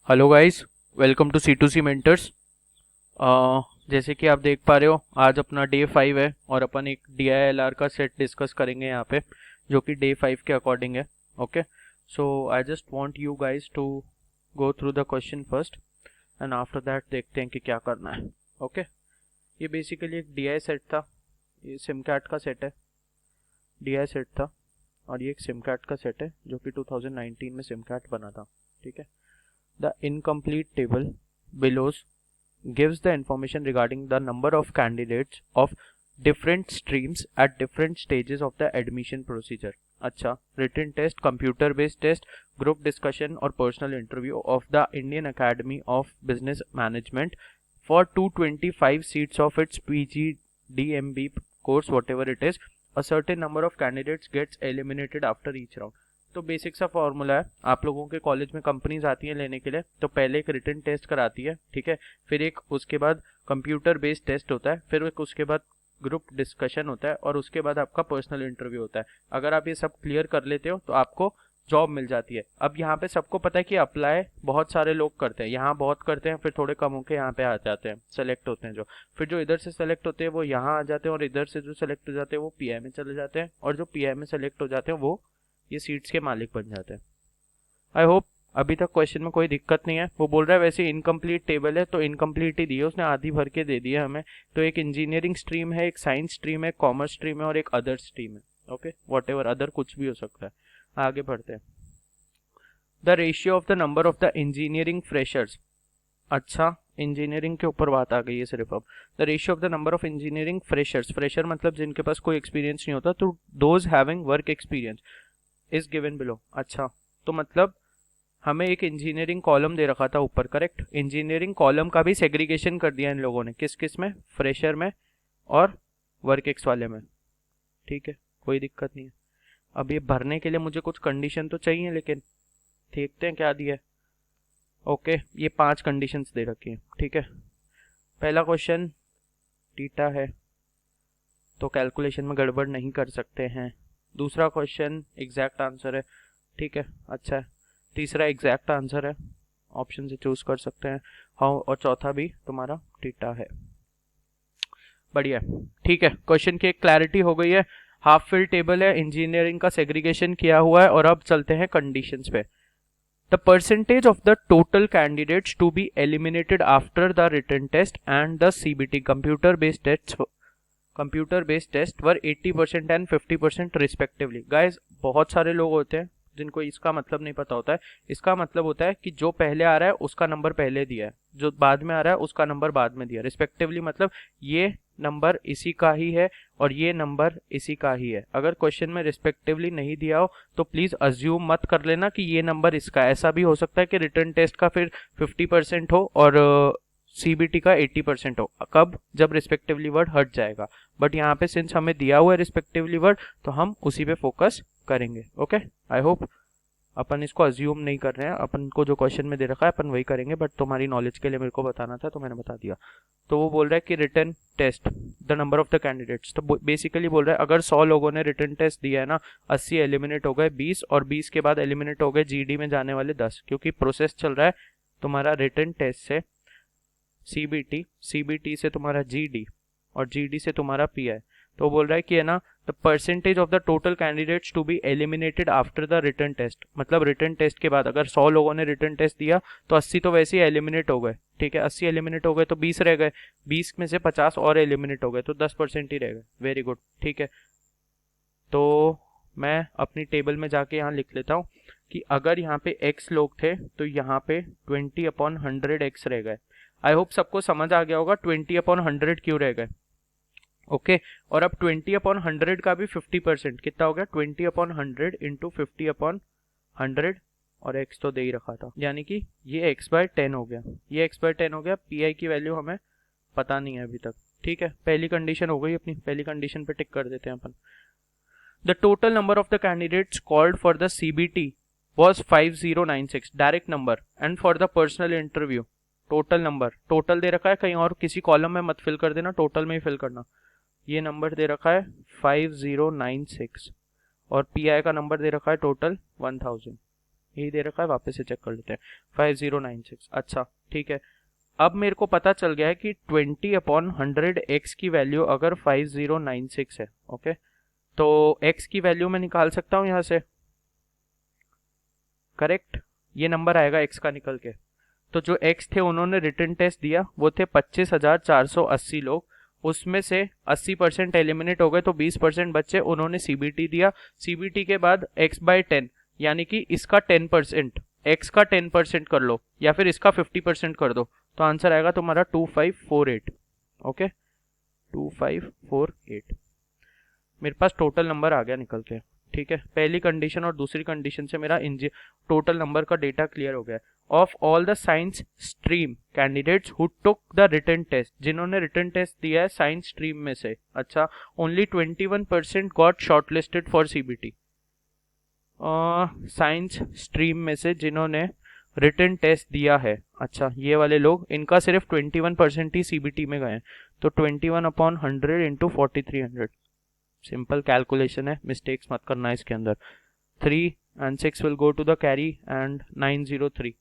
Hello guys, welcome to C2C Mentors. जैसे कि आप देख पा रहे हो, आज अपना डे 5 है और अपन एक DILR का सेट डिस्कस करेंगे यहाँ पे, जो कि डे 5 के अकॉर्डिंग है। Okay, so I just want you guys to go through the question first and after that देखते हैं कि क्या करना है। ओके, ये बेसिकली एक DI सेट था, ये सिम कार्ड का सेट है। DI सेट था और ये एक सिम कार्ड का सेट है जो कि 2019 में सिम कार्ड बना था। ठीक है, the incomplete table below gives the information regarding the number of candidates of different streams at different stages of the admission procedure. अच्छा, written test, computer based test, group discussion और personal interview of the Indian Academy of Business Management for 225 seats of its PGDMB course, whatever it is. A certain number of candidates gets eliminated after each round. तो basic सा formula है, आप लोगों के college में companies आती हैं लेने के लिए, तो पहले एक रिटन टेस्ट कराती है, ठीक है, फिर एक उसके बाद कंप्यूटर बेस्ड टेस्ट होता है, फिर एक उसके बाद ग्रुप डिस्कशन होता है और उसके बाद आपका पर्सनल इंटरव्यू होता है। अगर आप ये सब क्लियर कर लेते हो तो आपको जॉब मिल जाती है। अब यहाँ पे सबको पता है कि अप्लाई बहुत सारे लोग करते हैं, यहाँ बहुत करते हैं, फिर थोड़े कम होकर यहाँ पे आ जाते हैं, सेलेक्ट होते हैं जो, फिर जो इधर से सेलेक्ट होते हैं वो यहाँ आ जाते हैं और इधर से जो सेलेक्ट हो जाते हैं वो PI में चले जाते हैं और जो PI में सेलेक्ट हो जाते हैं वो ये सीट्स के मालिक बन जाते हैं। आई होप अभी तक क्वेश्चन में कोई दिक्कत नहीं है। वो बोल रहा है वैसे इनकम्प्लीट टेबल है तो इनकम्प्लीट ही दी है उसने, आधी भर के दे दी है हमें। तो एक इंजीनियरिंग स्ट्रीम है, एक साइंस स्ट्रीम है, कॉमर्स स्ट्रीम है और एक अदर स्ट्रीम है। ओके, वॉट एवर अदर कुछ भी हो सकता है। आगे बढ़ते हैं। The ratio of the number of the engineering freshers. अच्छा, इंजीनियरिंग के ऊपर बात आ गई है सिर्फ अब। The ratio of the number of engineering freshers, fresher मतलब जिनके पास कोई एक्सपीरियंस नहीं होता, तो those having work experience is given below. अच्छा, तो मतलब हमें एक इंजीनियरिंग कॉलम दे रखा था ऊपर, करेक्ट। इंजीनियरिंग कॉलम का भी सेग्रीगेशन कर दिया इन लोगों ने, किस किस में, फ्रेशर में और वर्क एक्स वाले में। ठीक है, कोई दिक्कत नहीं है। अब ये भरने के लिए मुझे कुछ कंडीशन तो चाहिए, लेकिन देखते हैं क्या दिया है। ओके, ये 5 कंडीशंस दे रखी हैं। ठीक है, पहला क्वेश्चन थीटा है तो कैलकुलेशन में गड़बड़ नहीं कर सकते हैं। दूसरा क्वेश्चन एग्जैक्ट आंसर है, ठीक है, अच्छा है। तीसरा एग्जैक्ट आंसर है, ऑप्शन से चूज कर सकते हैं हाँ, और चौथा भी तुम्हारा थीटा है। बढ़िया, ठीक है, क्वेश्चन की एक क्लैरिटी हो गई है। हाफ फिल टेबल है, इंजीनियरिंग का सेग्रीगेशन किया हुआ है और अब चलते हैं कंडीशंस पे। The percentage of the total candidates to be eliminated after the written test and the CBT computer based test were 80% and 50% respectively. Guys, बहुत सारे लोग होते हैं जिनको इसका मतलब नहीं पता होता है। इसका मतलब होता है कि जो पहले आ रहा है उसका नंबर पहले दिया है, जो बाद में आ रहा है उसका नंबर बाद में दिया। रिस्पेक्टिवली मतलब ये नंबर इसी का ही है और ये नंबर इसी का ही है। अगर क्वेश्चन में रिस्पेक्टिवली नहीं दिया हो तो प्लीज अज्यूम मत कर लेना कि ये नंबर इसका। ऐसा भी हो सकता है कि रिटर्न टेस्ट का फिर 50% हो और CBT का 80% हो। कब? जब रिस्पेक्टिवली वर्ड हट जाएगा। बट यहाँ पे सिंस हमें दिया हुआ है रिस्पेक्टिवली वर्ड तो हम उसी पे फोकस करेंगे। ओके, आई होप अपन इसको अज्यूम नहीं कर रहे हैं, अपन को जो क्वेश्चन में दे रखा है अपन वही करेंगे, बट तुम्हारी नॉलेज के लिए मेरे को बताना था तो मैंने बता दिया। तो वो बोल रहा है कि written test the number of the candidates, तो बेसिकली बोल रहा है अगर 100 लोगों ने रिटर्न टेस्ट दिया है ना, 80 एलिमिनेट हो गए 20 और 20 के बाद एलिमिनेट हो गए GD में जाने वाले 10, क्योंकि प्रोसेस चल रहा है तुम्हारा रिटर्न टेस्ट से CBT, CBT से तुम्हारा GD और GD से तुम्हारा PI। तो बोल रहा है कि है ना, the percentage of the total candidates to be eliminated after the written test, मतलब रिटर्न टेस्ट के बाद अगर 100 लोगों ने रिटर्न टेस्ट दिया तो 80 तो वैसे ही एलिमिनेट हो गए। ठीक है, 80 एलिमिनेट हो गए तो 20 रह गए, 20 में से 50 और एलिमिनेट हो गए तो 10% ही रह गए। वेरी गुड, ठीक है। तो मैं अपनी टेबल में जाके यहाँ लिख लेता हूँ कि अगर यहाँ पे x लोग थे तो यहाँ पे 20/100 x रह गए। आई होप सबको समझ आ गया होगा 20/100 क्यों रह गए। ओके, और अब 20/100 का भी 50% कितना हो गया, 20/100 इंटू 50/100 और x तो दे ही रखा था, यानी कि ये x/10 हो गया, ये x/10 हो गया। PI की वैल्यू हमें पता नहीं है अभी तक। ठीक है, पहली कंडीशन हो गई अपनी, पहली कंडीशन पे टिक कर देते हैं अपन। The total number of the candidates called for the CBT was 5096 direct number and for the personal interview total number, total दे रखा है, कहीं और किसी कॉलम में मत फिल कर देना, टोटल में ही फिल करना। ये नंबर दे रखा है 5096 और PI का नंबर दे रखा है टोटल 1000। यही दे रखा है, वापस से चेक कर लेते हैं। 5096, अच्छा ठीक है। अब मेरे को पता चल गया है कि 20/100 x की वैल्यू अगर 5096 है, ओके, तो x की वैल्यू मैं निकाल सकता हूँ यहाँ से, करेक्ट। ये नंबर आएगा x का निकल के। तो जो x थे उन्होंने रिटर्न टेस्ट दिया, वो थे 25,480 लोग। उसमें से 80% एलिमिनेट हो गए, तो 20% बच्चे, उन्होंने सीबीटी दिया। सीबीटी के बाद x/10, यानी कि इसका 10%, x का 10% कर लो या फिर इसका 50% कर दो, तो आंसर आएगा तुम्हारा 2548। ओके, 2548 मेरे पास टोटल नंबर आ गया निकल के। ठीक है, पहली कंडीशन और दूसरी कंडीशन से मेरा टोटल नंबर का डेटा क्लियर हो गया। Of all the science stream candidates who took the written test, जिन्होंने रिटन टेस्ट दिया है साइंस स्ट्रीम में से, अच्छा, only 21% got shortlisted for CBT. Science stream में से जिन्होंने रिटन टेस्ट दिया है, अच्छा, ये वाले लोग, इनका सिर्फ 21% ही सीबीटी में गए हैं। तो 21/100 इंटू 4300, सिंपल कैलकुलेशन है, मिस्टेक्स मत करना इसके अंदर। 3 and 6 will go to the carry and 903।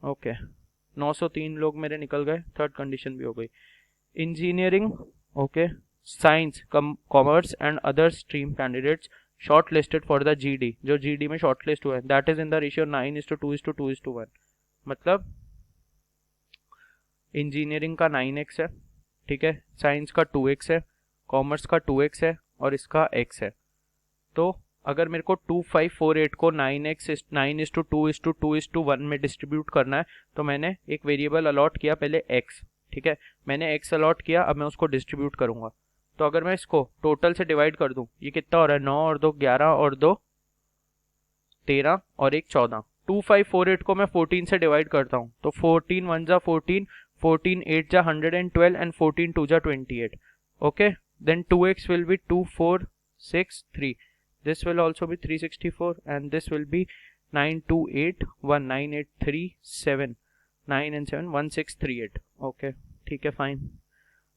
Okay, 903 लोग मेरे निकल गए, थर्ड कंडीशन भी हो गई। Engineering, okay, science, commerce and other stream candidates short listed for the GD, जो जीडी में शॉर्ट लिस्ट हुआ है, that is in the ratio 9:2:2:1। मतलब इंजीनियरिंग का 9x है, ठीक है, साइंस का 2x है, कॉमर्स का 2x है और इसका x है। तो अगर मेरे को 2548 को 9x 9:2:2:1 में डिस्ट्रीब्यूट करना है, तो मैंने एक वेरिएबल अलॉट किया पहले x, ठीक है, मैंने x अलॉट किया, अब मैं उसको डिस्ट्रीब्यूट करूंगा। तो अगर मैं इसको टोटल से डिवाइड कर दूं, ये कितना हो रहा है, 9 और 2 11 और 2 13 और 1 14। 2548 को मैं 14 से डिवाइड करता हूँ, तो 14 1 जा 14, 14 8 जा 112 एंड 14 2 जा 28। Okay, then 2x will be 2463, this will also be 364 and this will be 92819837, 9 and 7 1638। Okay, ठीक है, फाइन।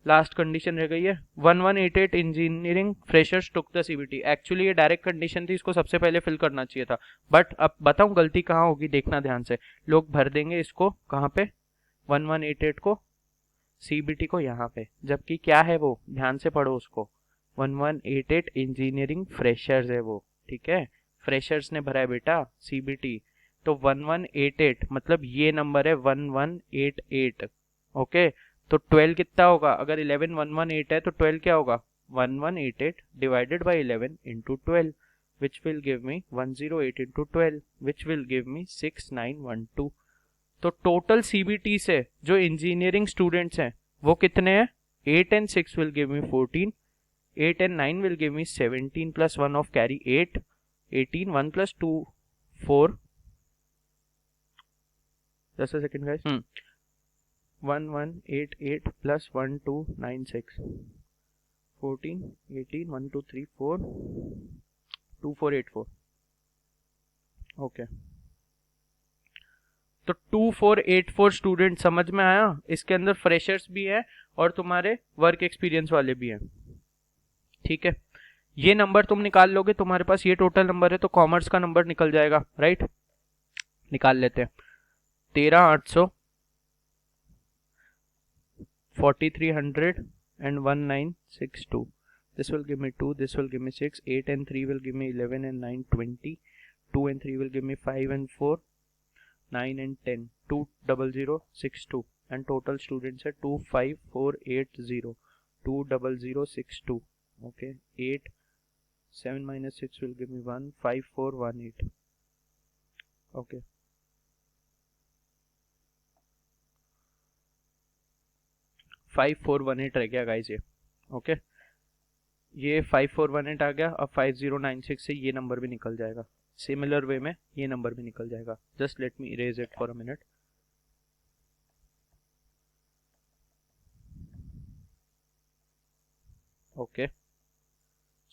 लास्ट कंडीशन रह गई है 1188 engineering freshers took the CBT. Actually ये डायरेक्ट कंडीशन थी, इसको सबसे पहले फिल करना चाहिए था, बट अब बताऊं गलती कहाँ होगी, देखना ध्यान से। लोग भर देंगे इसको कहाँ पे, 1188 को, सीबीटी को यहाँ पे, जबकि क्या है वो, ध्यान से पढ़ो उसको, 1188 इंजीनियरिंग फ्रेशर्स है वो, ठीक है, फ्रेशर्स ने भरा है बेटा सीबीटी। तो 1188 मतलब ये नंबर है 1188। ओके, तो 12 कितना होगा, अगर 11 118 है तो 12 क्या होगा, 1188 divided by 11 into 12, which will give me 108 into 12, which will give me 6912। तो टोटल सीबीटी से जो इंजीनियरिंग स्टूडेंट्स हैं वो कितने हैं, 8 and 6 will give me 14, 8 and 9 will give me 17 plus 1 of carry 8, 18, 1 plus 2 4, just a second guys, 1188 plus 1296, 14 18 1 2 3 4 2484। Okay, तो 2484 student समझ में आया। इसके अंदर फ्रेशर्स भी है और तुम्हारे वर्क एक्सपीरियंस वाले भी हैं, ठीक है। ये नंबर तुम निकाल लोगे, तुम्हारे पास ये टोटल नंबर है, तो कॉमर्स का नंबर निकल जाएगा, राइट। निकाल लेते हैं, 13800 4300 and 1962। this will give me 2, this will give me 6, 8 and 3 will give me 11 and 9 20, 2 and 3 will give me 5 and 4 9 and 10, 20062, and total students are 25480, 20062। okay, 8 7 minus 6 will give me 1, 5418। okay, five 418 रह गया guys ये। Okay, ये 5418 आ गया। अब 5096 से ये number भी निकल जाएगा, सिमिलर वे में ये नंबर भी निकल जाएगा। Just let me erase it for a minute. Okay,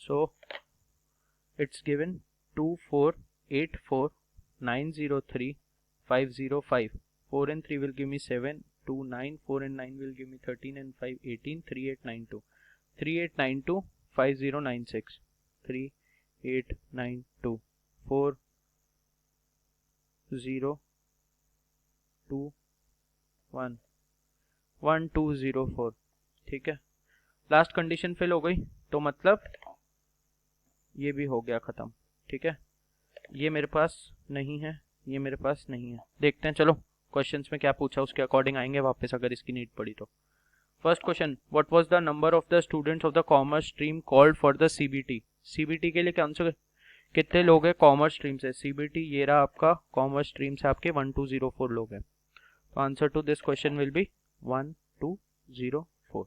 so it's given 2484903 4 and 3 will give me 7, 2 9, 4 and 9 will give me 13 and 5 18, 3892, 3892 5096, 3892 4 0 2 1 1 2 0 4। ठीक है, लास्ट कंडीशन फिल हो गई, तो मतलब ये भी हो गया ख़त्म। ठीक है, ये मेरे पास नहीं है, ये मेरे पास नहीं है। देखते हैं, चलो क्वेश्चंस में क्या पूछा उसके अकॉर्डिंग आएंगे वापस अगर इसकी नीड पड़ी तो। First question, what was the number of the students of the commerce stream called for the CBT. CBT के लिए कौन से कितने लोग हैं कॉमर्स स्ट्रीम से? सीबीटी ये रहा आपका, कॉमर्स स्ट्रीम से आपके 1204 लोग हैं। तो answer to this question will be 1204।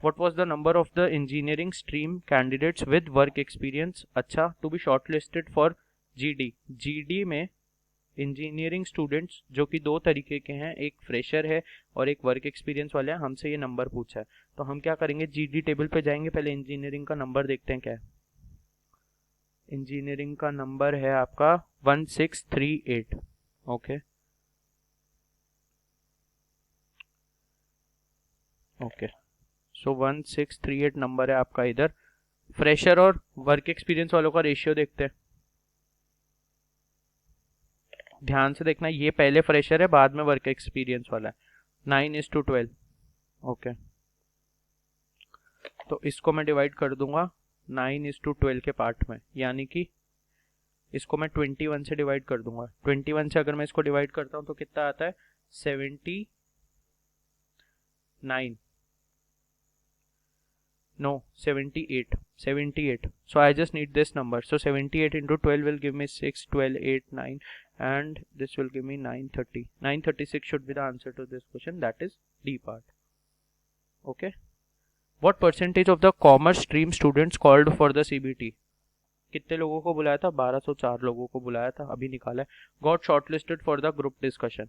What was the number of the engineering stream candidates with work experience? अच्छा, to be shortlisted for GD। GD में इंजीनियरिंग स्टूडेंट्स जो कि दो तरीके के हैं, एक फ्रेशर है और एक वर्क एक्सपीरियंस वाले हैं। हमसे ये नंबर पूछा है, तो हम क्या करेंगे, GD टेबल पे जाएंगे, पहले इंजीनियरिंग का नंबर देखते हैं क्या है। इंजीनियरिंग का नंबर है आपका 1638। ओके ओके, सो 1638 नंबर है आपका इधर। फ्रेशर और वर्क एक्सपीरियंस वालों का रेशियो देखते हैं, ध्यान से देखना, ये पहले फ्रेशर है बाद में वर्क एक्सपीरियंस वाला है। 9:12। ओके, तो इसको मैं डिवाइड कर दूंगा 9:12 के पार्ट में, यानी कि इसको मैं 21 से डिवाइड कर दूंगा। 21 से अगर मैं इसको डिवाइड करता हूं तो कितना आता है, 79। No, 78. 78. So I just need this number. So 78 into 12 will give me 6, 12, 8, 9, and this will give me 930. 936 should be the answer to this question. That is D part. Okay. What percentage of the commerce stream students called for the CBT? कितने लोगों को बुलाया था? 1204 लोगों को बुलाया था, अभी निकाला है। Got shortlisted for the group discussion.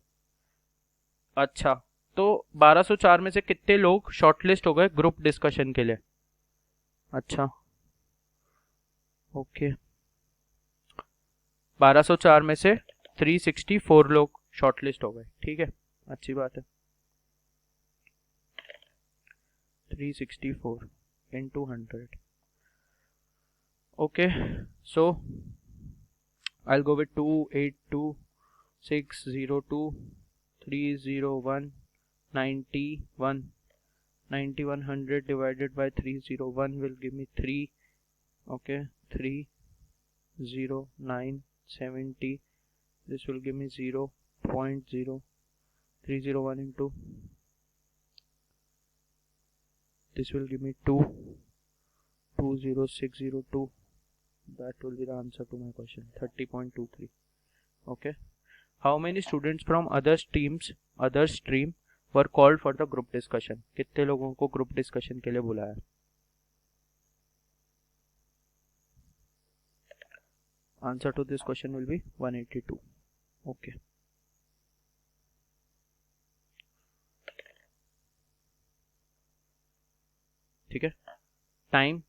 अच्छा, तो 1204 में से कितने लोग शॉर्टलिस्ट हो गए ग्रुप डिस्कशन के लिए? अच्छा ओके, 1204 में से 364 लोग शॉर्टलिस्ट हो गए। ठीक है, अच्छी बात है। 364 into 100। Okay, so I'll go with 282,602, 301, 91, 9100 divided by 301 will give me 3. Okay, 30970. This will give me 0.0301 into this will give me 20602. That will be the answer to my question, 30.23. Okay, how many students from other stream were called for the group discussion? कितने लोगों को group discussion के लिए बुलाया? Answer to this question will be 182। Okay, ठीक है। Time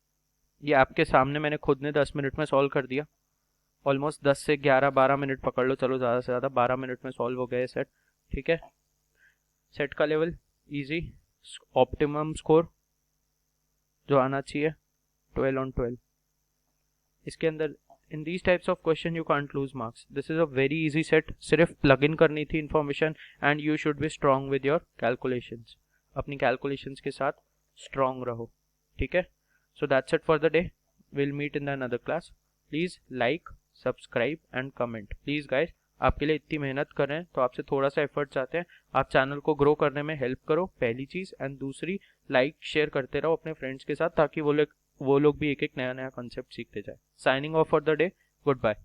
ये आपके सामने मैंने खुद ने 10 मिनट में सॉल्व कर दिया। ऑलमोस्ट 10 से 11-12 मिनट पकड़ लो, चलो ज़्यादा से ज़्यादा 12 मिनट में सॉल्व हो गए सेट। ठीक है, सेट का लेवल इजी, ऑप्टिमम स्कोर जो आना चाहिए 12 on 12। इसके अंदर in these types of question you can't lose marks. This is a very easy set, सिर्फ प्लग इन करनी थी information and you should be strong with your calculations. अपनी calculations के साथ स्ट्रांग रहो। ठीक है, so that's it for the day, will meet in the another class. Please like, subscribe and comment please guys. आपके लिए इतनी मेहनत कर रहे हैं तो आपसे थोड़ा सा एफर्ट चाहते हैं, आप चैनल को ग्रो करने में हेल्प करो, पहली चीज़। एंड दूसरी, लाइक शेयर करते रहो अपने फ्रेंड्स के साथ, ताकि वो लोग भी एक एक नया नया कॉन्सेप्ट सीखते जाए। Signing off for the day, good bye.